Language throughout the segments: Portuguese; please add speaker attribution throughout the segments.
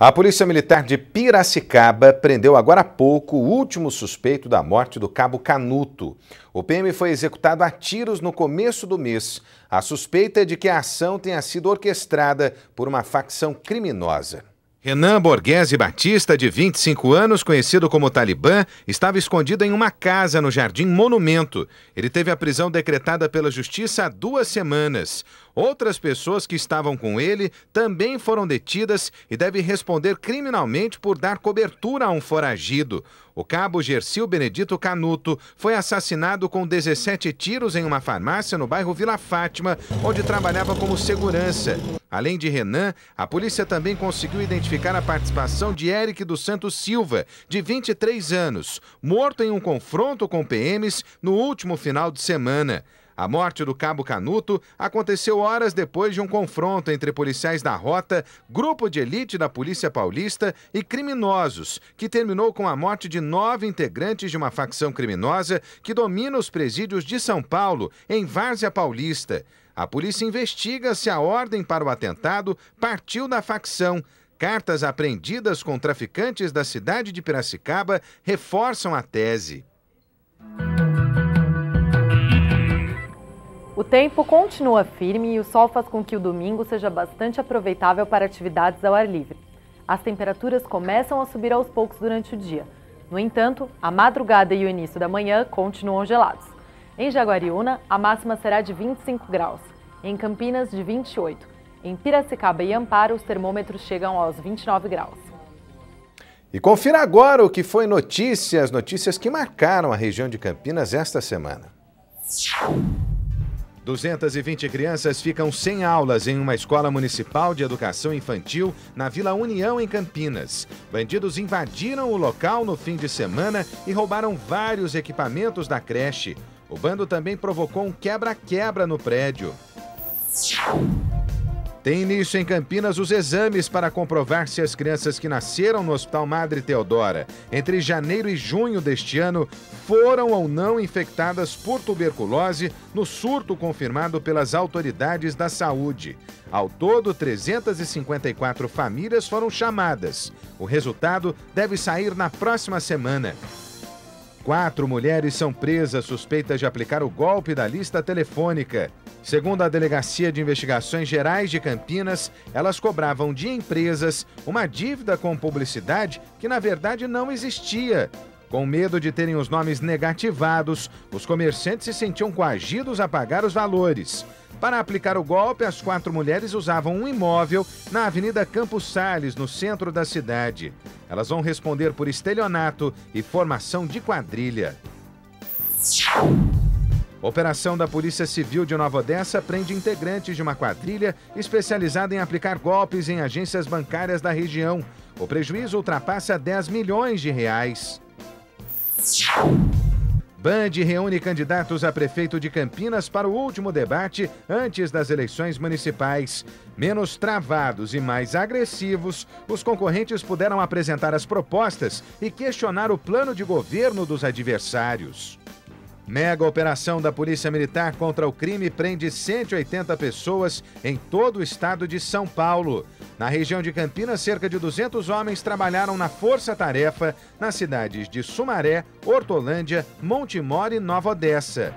Speaker 1: A Polícia Militar de Piracicaba prendeu agora há pouco o último suspeito da morte do cabo Canuto. O PM foi executado a tiros no começo do mês. A suspeita é de que a ação tenha sido orquestrada por uma facção criminosa. Renan Borghese Batista, de 25 anos, conhecido como Talibã, estava escondido em uma casa no Jardim Monumento. Ele teve a prisão decretada pela Justiça há 2 semanas. Outras pessoas que estavam com ele também foram detidas e devem responder criminalmente por dar cobertura a um foragido. O cabo Gercil Benedito Canuto foi assassinado com 17 tiros em uma farmácia no bairro Vila Fátima, onde trabalhava como segurança. Além de Renan, a polícia também conseguiu identificar a participação de Eric dos Santos Silva, de 23 anos, morto em um confronto com PMs no último final de semana. A morte do cabo Canuto aconteceu horas depois de um confronto entre policiais da Rota, grupo de elite da Polícia Paulista e criminosos, que terminou com a morte de 9 integrantes de uma facção criminosa que domina os presídios de São Paulo, em Várzea Paulista. A polícia investiga se a ordem para o atentado partiu da facção. Cartas apreendidas com traficantes da cidade de Piracicaba reforçam a tese.
Speaker 2: O tempo continua firme e o sol faz com que o domingo seja bastante aproveitável para atividades ao ar livre. As temperaturas começam a subir aos poucos durante o dia. No entanto, a madrugada e o início da manhã continuam gelados. Em Jaguariúna, a máxima será de 25 graus. Em Campinas, de 28. Em Piracicaba e Amparo, os termômetros chegam aos 29 graus.
Speaker 1: E confira agora o que foi notícias que marcaram a região de Campinas esta semana. 220 crianças ficam sem aulas em uma escola municipal de educação infantil na Vila União, em Campinas. Bandidos invadiram o local no fim de semana e roubaram vários equipamentos da creche. O bando também provocou um quebra-quebra no prédio. Tem início em Campinas os exames para comprovar se as crianças que nasceram no Hospital Madre Teodora entre janeiro e junho deste ano foram ou não infectadas por tuberculose no surto confirmado pelas autoridades da saúde. Ao todo, 354 famílias foram chamadas. O resultado deve sair na próxima semana. 4 mulheres são presas suspeitas de aplicar o golpe da lista telefônica. Segundo a Delegacia de Investigações Gerais de Campinas, elas cobravam de empresas uma dívida com publicidade que, na verdade, não existia. Com medo de terem os nomes negativados, os comerciantes se sentiam coagidos a pagar os valores. Para aplicar o golpe, as 4 mulheres usavam um imóvel na Avenida Campos Sales, no centro da cidade. Elas vão responder por estelionato e formação de quadrilha. Operação da Polícia Civil de Nova Odessa prende integrantes de uma quadrilha especializada em aplicar golpes em agências bancárias da região. O prejuízo ultrapassa 10 milhões de reais. Band reúne candidatos a prefeito de Campinas para o último debate antes das eleições municipais. Menos travados e mais agressivos, os concorrentes puderam apresentar as propostas e questionar o plano de governo dos adversários. Mega operação da Polícia Militar contra o crime prende 180 pessoas em todo o estado de São Paulo. Na região de Campinas, cerca de 200 homens trabalharam na força-tarefa nas cidades de Sumaré, Hortolândia, Montemor e Nova Odessa.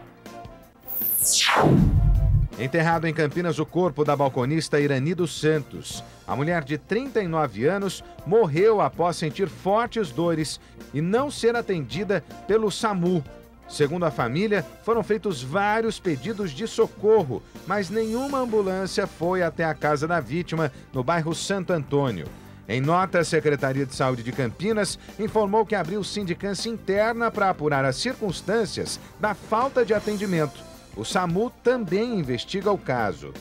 Speaker 1: Enterrado em Campinas o corpo da balconista Irani dos Santos. A mulher de 39 anos morreu após sentir fortes dores e não ser atendida pelo SAMU. Segundo a família, foram feitos vários pedidos de socorro, mas nenhuma ambulância foi até a casa da vítima, no bairro Santo Antônio. Em nota, a Secretaria de Saúde de Campinas informou que abriu sindicância interna para apurar as circunstâncias da falta de atendimento. O SAMU também investiga o caso.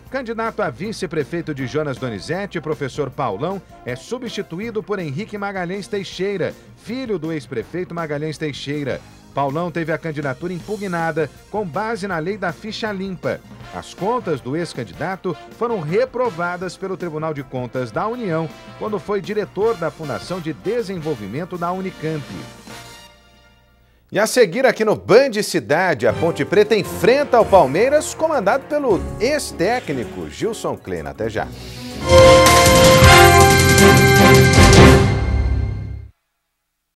Speaker 1: Candidato a vice-prefeito de Jonas Donizete, professor Paulão, é substituído por Henrique Magalhães Teixeira, filho do ex-prefeito Magalhães Teixeira. Paulão teve a candidatura impugnada com base na lei da ficha limpa. As contas do ex-candidato foram reprovadas pelo Tribunal de Contas da União quando foi diretor da Fundação de Desenvolvimento da Unicamp. E a seguir aqui no Band Cidade, a Ponte Preta enfrenta o Palmeiras, comandado pelo ex-técnico Gilson Kleina. Até já.